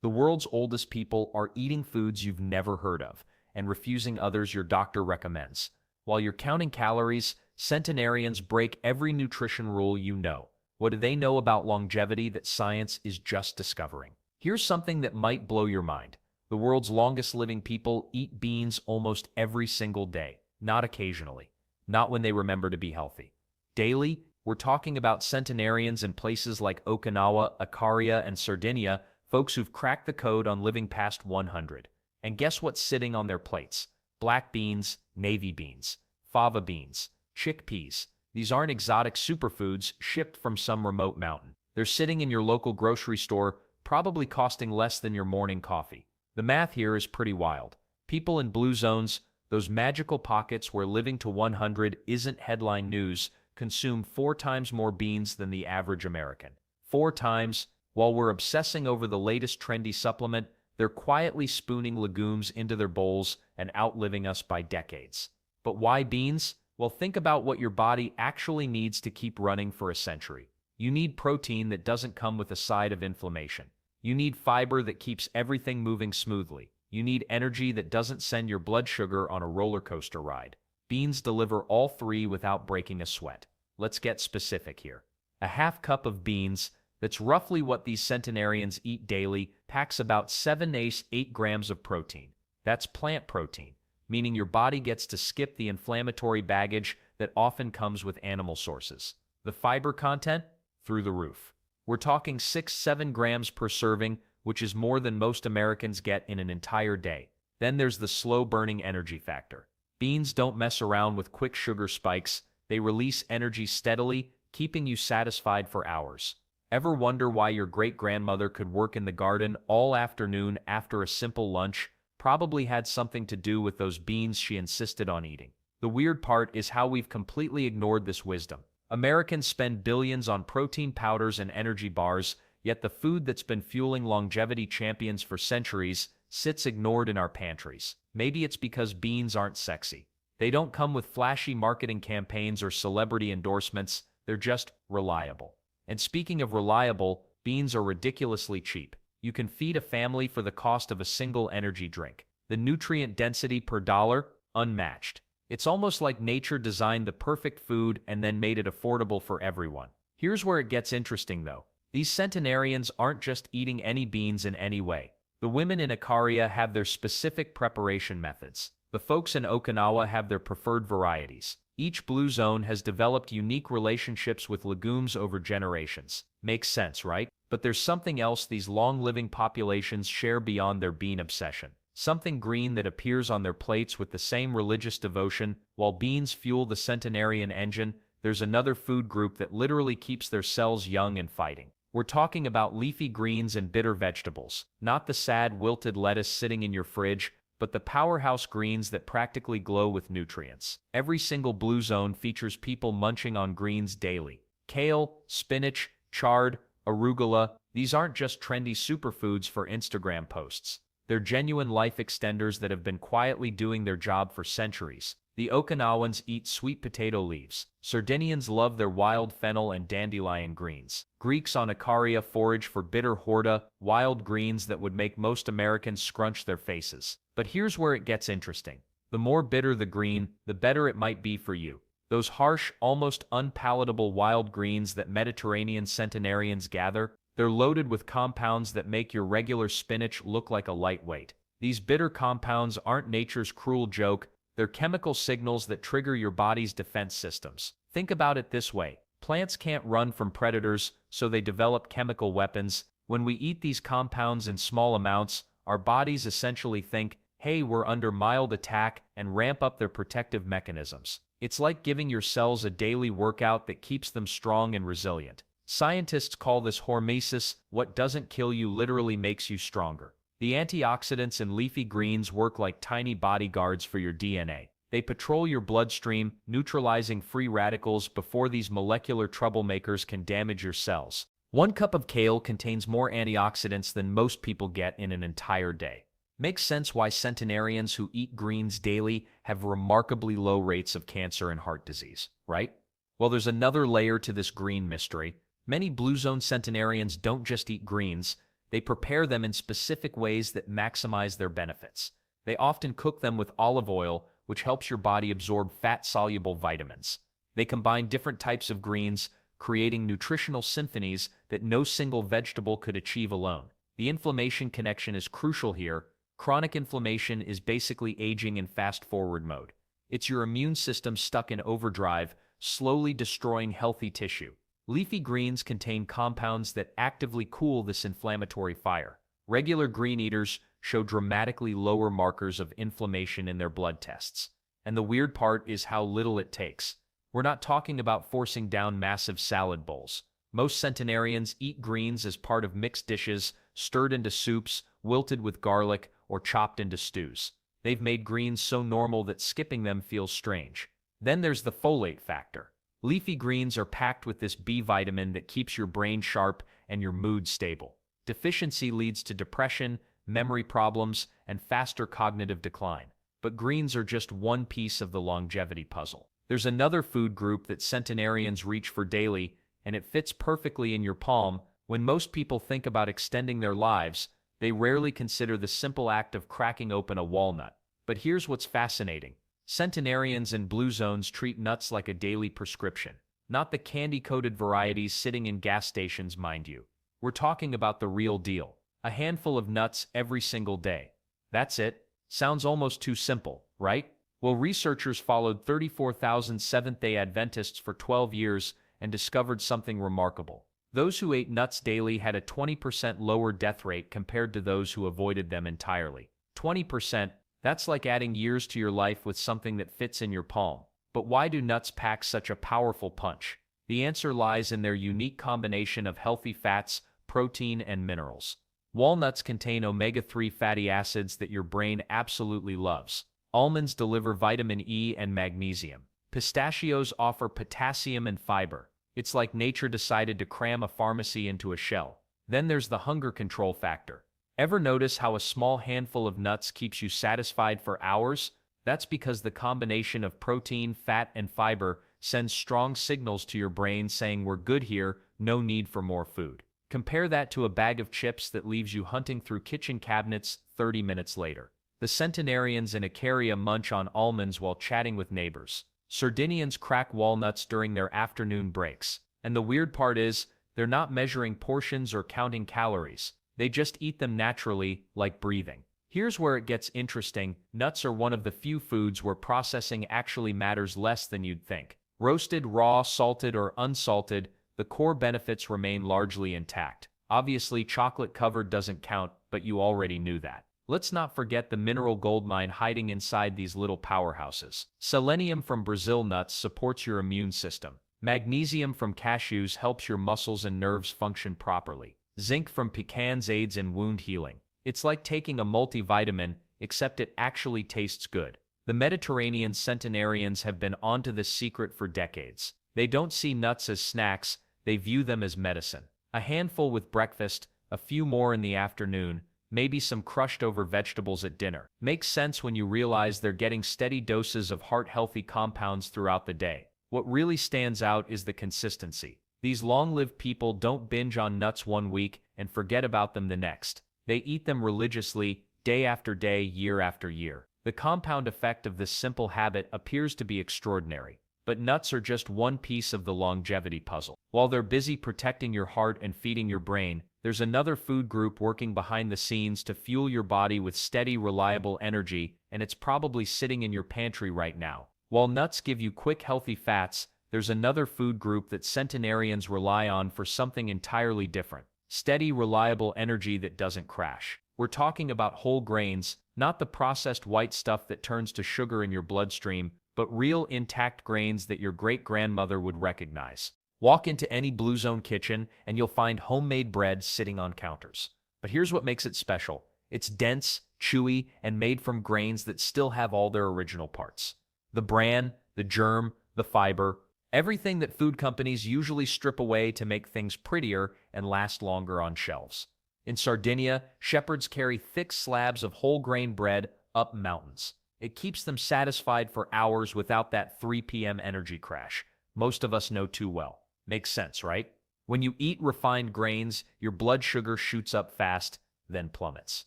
The world's oldest people are eating foods you've never heard of and refusing others your doctor recommends. While you're counting calories, centenarians break every nutrition rule you know. What do they know about longevity that science is just discovering? Here's something that might blow your mind. The world's longest living people eat beans almost every single day, not occasionally, not when they remember to be healthy. Daily, we're talking about centenarians in places like Okinawa, Ikaria, and Sardinia, folks who've cracked the code on living past 100. And guess what's sitting on their plates? Black beans, navy beans, fava beans, chickpeas. These aren't exotic superfoods shipped from some remote mountain. They're sitting in your local grocery store, probably costing less than your morning coffee. The math here is pretty wild. People in blue zones, those magical pockets where living to 100 isn't headline news, consume 4 times more beans than the average American. 4 times. While we're obsessing over the latest trendy supplement, they're quietly spooning legumes into their bowls and outliving us by decades. But why beans? Well, think about what your body actually needs to keep running for a century. You need protein that doesn't come with a side of inflammation. You need fiber that keeps everything moving smoothly. You need energy that doesn't send your blood sugar on a roller coaster ride. Beans deliver all 3 without breaking a sweat. Let's get specific here. A half cup of beans, that's roughly what these centenarians eat daily, packs about 7–8 grams of protein. That's plant protein, meaning your body gets to skip the inflammatory baggage that often comes with animal sources. The fiber content? Through the roof. We're talking 6–7 grams per serving, which is more than most Americans get in an entire day. Then there's the slow-burning energy factor. Beans don't mess around with quick sugar spikes. They release energy steadily, keeping you satisfied for hours. Ever wonder why your great-grandmother could work in the garden all afternoon after a simple lunch? Probably had something to do with those beans she insisted on eating. The weird part is how we've completely ignored this wisdom. Americans spend billions on protein powders and energy bars, yet the food that's been fueling longevity champions for centuries sits ignored in our pantries. Maybe it's because beans aren't sexy. They don't come with flashy marketing campaigns or celebrity endorsements. They're just reliable. And speaking of reliable, beans are ridiculously cheap. You can feed a family for the cost of a single energy drink. The nutrient density per dollar? Unmatched. It's almost like nature designed the perfect food and then made it affordable for everyone. Here's where it gets interesting though. These centenarians aren't just eating any beans in any way. The women in Ikaria have their specific preparation methods. The folks in Okinawa have their preferred varieties. Each blue zone has developed unique relationships with legumes over generations. Makes sense, right? But there's something else these long-living populations share beyond their bean obsession. Something green that appears on their plates with the same religious devotion. While beans fuel the centenarian engine, there's another food group that literally keeps their cells young and fighting. We're talking about leafy greens and bitter vegetables. Not the sad, wilted lettuce sitting in your fridge, but the powerhouse greens that practically glow with nutrients. Every single blue zone features people munching on greens daily. Kale, spinach, chard, arugula, these aren't just trendy superfoods for Instagram posts. They're genuine life extenders that have been quietly doing their job for centuries. The Okinawans eat sweet potato leaves. Sardinians love their wild fennel and dandelion greens. Greeks on Ikaria forage for bitter horta, wild greens that would make most Americans scrunch their faces. But here's where it gets interesting. The more bitter the green, the better it might be for you. Those harsh, almost unpalatable wild greens that Mediterranean centenarians gather, they're loaded with compounds that make your regular spinach look like a lightweight. These bitter compounds aren't nature's cruel joke. They're chemical signals that trigger your body's defense systems. Think about it this way. Plants can't run from predators, so they develop chemical weapons. When we eat these compounds in small amounts, our bodies essentially think, hey, we're under mild attack, and ramp up their protective mechanisms. It's like giving your cells a daily workout that keeps them strong and resilient. Scientists call this hormesis. What doesn't kill you literally makes you stronger. The antioxidants in leafy greens work like tiny bodyguards for your DNA. They patrol your bloodstream, neutralizing free radicals before these molecular troublemakers can damage your cells. 1 cup of kale contains more antioxidants than most people get in an entire day. Makes sense why centenarians who eat greens daily have remarkably low rates of cancer and heart disease, right? Well, there's another layer to this green mystery. Many blue zone centenarians don't just eat greens, They prepare them in specific ways that maximize their benefits. They often cook them with olive oil, which helps your body absorb fat-soluble vitamins. They combine different types of greens, creating nutritional symphonies that no single vegetable could achieve alone. The inflammation connection is crucial here. Chronic inflammation is basically aging in fast-forward mode. It's your immune system stuck in overdrive, slowly destroying healthy tissue. Leafy greens contain compounds that actively cool this inflammatory fire. Regular green eaters show dramatically lower markers of inflammation in their blood tests. And the weird part is how little it takes. We're not talking about forcing down massive salad bowls. Most centenarians eat greens as part of mixed dishes, stirred into soups, wilted with garlic, or chopped into stews. They've made greens so normal that skipping them feels strange. Then there's the folate factor. Leafy greens are packed with this B vitamin that keeps your brain sharp and your mood stable. Deficiency leads to depression, memory problems, and faster cognitive decline. But greens are just one piece of the longevity puzzle. There's another food group that centenarians reach for daily, and it fits perfectly in your palm. When most people think about extending their lives, they rarely consider the simple act of cracking open a walnut. But here's what's fascinating. Centenarians in blue zones treat nuts like a daily prescription. Not the candy-coated varieties sitting in gas stations, mind you. We're talking about the real deal. A handful of nuts every single day. That's it. Sounds almost too simple, right? Well, researchers followed 34,000 Seventh-day Adventists for 12 years and discovered something remarkable. Those who ate nuts daily had a 20% lower death rate compared to those who avoided them entirely. 20%, that's like adding years to your life with something that fits in your palm. But why do nuts pack such a powerful punch? The answer lies in their unique combination of healthy fats, protein, and minerals. Walnuts contain omega-3 fatty acids that your brain absolutely loves. Almonds deliver vitamin E and magnesium. Pistachios offer potassium and fiber. It's like nature decided to cram a pharmacy into a shell. Then there's the hunger control factor. Ever notice how a small handful of nuts keeps you satisfied for hours? That's because the combination of protein, fat, and fiber sends strong signals to your brain saying we're good here, no need for more food. Compare that to a bag of chips that leaves you hunting through kitchen cabinets 30 minutes later. The centenarians in Icaria munch on almonds while chatting with neighbors. Sardinians crack walnuts during their afternoon breaks. And the weird part is, they're not measuring portions or counting calories. They just eat them naturally, like breathing. Here's where it gets interesting. Nuts are one of the few foods where processing actually matters less than you'd think. Roasted, raw, salted, or unsalted, the core benefits remain largely intact. Obviously, chocolate covered doesn't count, but you already knew that. Let's not forget the mineral goldmine hiding inside these little powerhouses. Selenium from Brazil nuts supports your immune system. Magnesium from cashews helps your muscles and nerves function properly. Zinc from pecans aids in wound healing. It's like taking a multivitamin, except it actually tastes good. The Mediterranean centenarians have been onto this secret for decades. They don't see nuts as snacks, they view them as medicine. A handful with breakfast, a few more in the afternoon, maybe some crushed-over vegetables at dinner. Makes sense when you realize they're getting steady doses of heart-healthy compounds throughout the day. What really stands out is the consistency. These long-lived people don't binge on nuts one week and forget about them the next. They eat them religiously, day after day, year after year. The compound effect of this simple habit appears to be extraordinary. But nuts are just one piece of the longevity puzzle. While they're busy protecting your heart and feeding your brain, there's another food group working behind the scenes to fuel your body with steady, reliable energy, and it's probably sitting in your pantry right now. While nuts give you quick, healthy fats, there's another food group that centenarians rely on for something entirely different. Steady, reliable energy that doesn't crash. We're talking about whole grains, not the processed white stuff that turns to sugar in your bloodstream, but real intact grains that your great-grandmother would recognize. Walk into any Blue Zone kitchen and you'll find homemade bread sitting on counters. But here's what makes it special. It's dense, chewy, and made from grains that still have all their original parts. The bran, the germ, the fiber, everything that food companies usually strip away to make things prettier and last longer on shelves. In Sardinia, shepherds carry thick slabs of whole-grain bread up mountains. It keeps them satisfied for hours without that 3 p.m. energy crash most of us know too well. Makes sense, right? When you eat refined grains, your blood sugar shoots up fast, then plummets.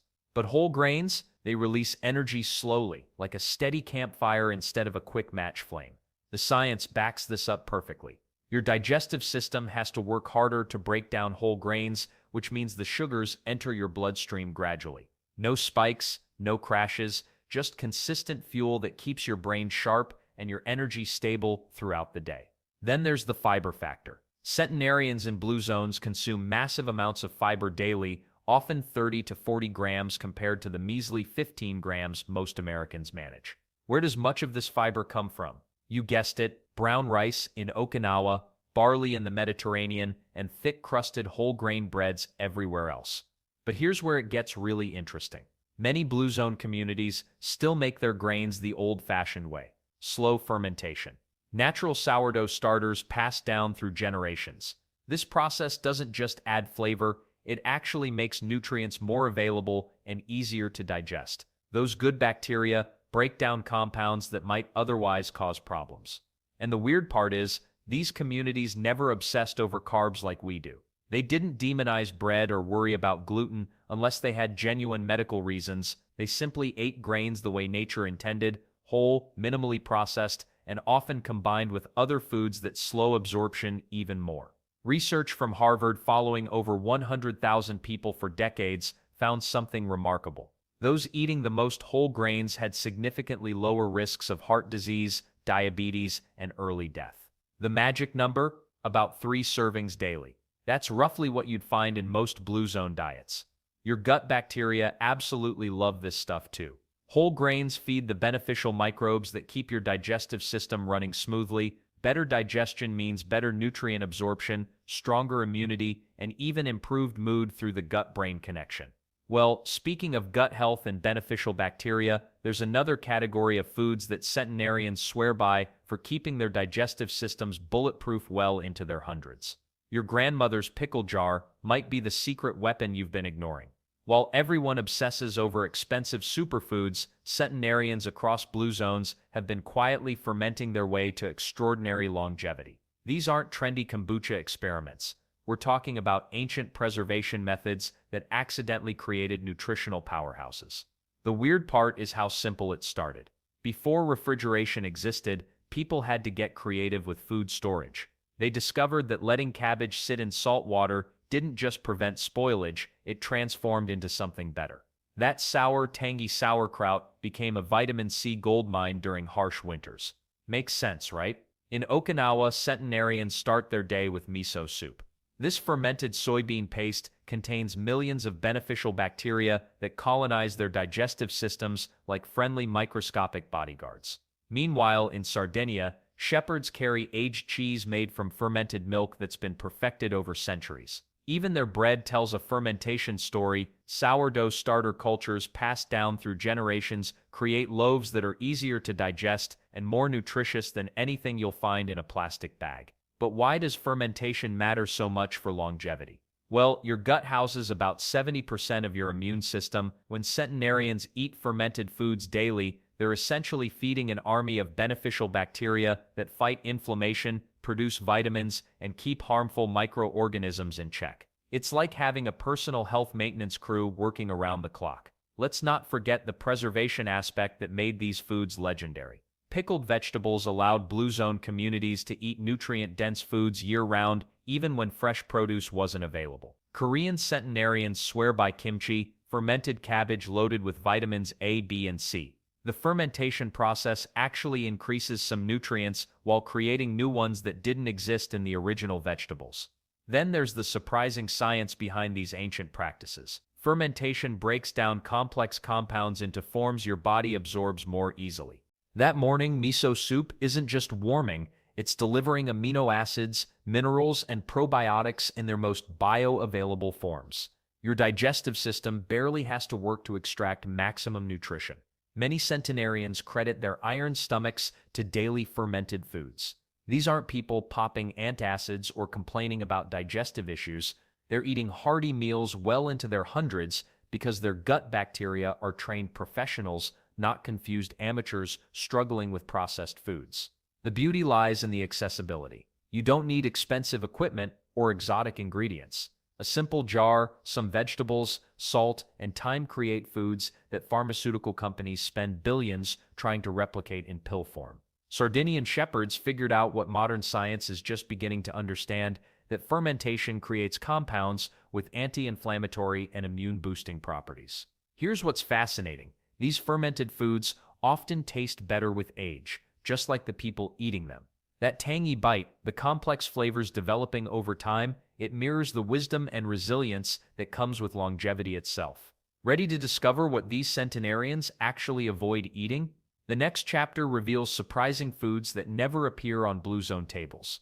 But whole grains, they release energy slowly, like a steady campfire instead of a quick match flame. The science backs this up perfectly. Your digestive system has to work harder to break down whole grains, which means the sugars enter your bloodstream gradually. No spikes, no crashes, just consistent fuel that keeps your brain sharp and your energy stable throughout the day. Then there's the fiber factor. Centenarians in blue zones consume massive amounts of fiber daily, often 30 to 40 grams compared to the measly 15 grams most Americans manage. Where does much of this fiber come from? You guessed it, brown rice in Okinawa, barley in the Mediterranean, and thick-crusted whole-grain breads everywhere else. But here's where it gets really interesting. Many blue zone communities still make their grains the old-fashioned way, slow fermentation. Natural sourdough starters passed down through generations. This process doesn't just add flavor, it actually makes nutrients more available and easier to digest. Those good bacteria break down compounds that might otherwise cause problems. And the weird part is, these communities never obsessed over carbs like we do. They didn't demonize bread or worry about gluten unless they had genuine medical reasons. They simply ate grains the way nature intended, whole, minimally processed, and often combined with other foods that slow absorption even more. Research from Harvard following over 100,000 people for decades found something remarkable. Those eating the most whole grains had significantly lower risks of heart disease, diabetes, and early death. The magic number? About 3 servings daily. That's roughly what you'd find in most blue zone diets. Your gut bacteria absolutely love this stuff too. Whole grains feed the beneficial microbes that keep your digestive system running smoothly. Better digestion means better nutrient absorption, stronger immunity, and even improved mood through the gut-brain connection. Well, speaking of gut health and beneficial bacteria, there's another category of foods that centenarians swear by for keeping their digestive systems bulletproof well into their hundreds. Your grandmother's pickle jar might be the secret weapon you've been ignoring. While everyone obsesses over expensive superfoods, centenarians across blue zones have been quietly fermenting their way to extraordinary longevity. These aren't trendy kombucha experiments. We're talking about ancient preservation methods that accidentally created nutritional powerhouses. The weird part is how simple it started. Before refrigeration existed, people had to get creative with food storage. They discovered that letting cabbage sit in salt water didn't just prevent spoilage, it transformed into something better. That sour, tangy sauerkraut became a vitamin C goldmine during harsh winters. Makes sense, right? In Okinawa, centenarians start their day with miso soup. This fermented soybean paste contains millions of beneficial bacteria that colonize their digestive systems like friendly microscopic bodyguards. Meanwhile, in Sardinia, shepherds carry aged cheese made from fermented milk that's been perfected over centuries. Even their bread tells a fermentation story. Sourdough starter cultures passed down through generations create loaves that are easier to digest and more nutritious than anything you'll find in a plastic bag. But why does fermentation matter so much for longevity? Well, your gut houses about 70% of your immune system. When centenarians eat fermented foods daily, they're essentially feeding an army of beneficial bacteria that fight inflammation, produce vitamins, and keep harmful microorganisms in check. It's like having a personal health maintenance crew working around the clock. Let's not forget the preservation aspect that made these foods legendary. Pickled vegetables allowed blue zone communities to eat nutrient-dense foods year-round, even when fresh produce wasn't available. Korean centenarians swear by kimchi, fermented cabbage loaded with vitamins A, B, and C. The fermentation process actually increases some nutrients while creating new ones that didn't exist in the original vegetables. Then there's the surprising science behind these ancient practices. Fermentation breaks down complex compounds into forms your body absorbs more easily. That morning, miso soup isn't just warming, it's delivering amino acids, minerals, and probiotics in their most bioavailable forms. Your digestive system barely has to work to extract maximum nutrition. Many centenarians credit their iron stomachs to daily fermented foods. These aren't people popping antacids or complaining about digestive issues. They're eating hearty meals well into their hundreds because their gut bacteria are trained professionals, not confused amateurs struggling with processed foods. The beauty lies in the accessibility. You don't need expensive equipment. or exotic ingredients. A simple jar, some vegetables, salt, and time create foods that pharmaceutical companies spend billions trying to replicate in pill form. Sardinian shepherds figured out what modern science is just beginning to understand, that fermentation creates compounds with anti-inflammatory and immune-boosting properties. Here's what's fascinating. These fermented foods often taste better with age, just like the people eating them. That tangy bite, the complex flavors developing over time, it mirrors the wisdom and resilience that comes with longevity itself. Ready to discover what these centenarians actually avoid eating? The next chapter reveals surprising foods that never appear on Blue Zone tables.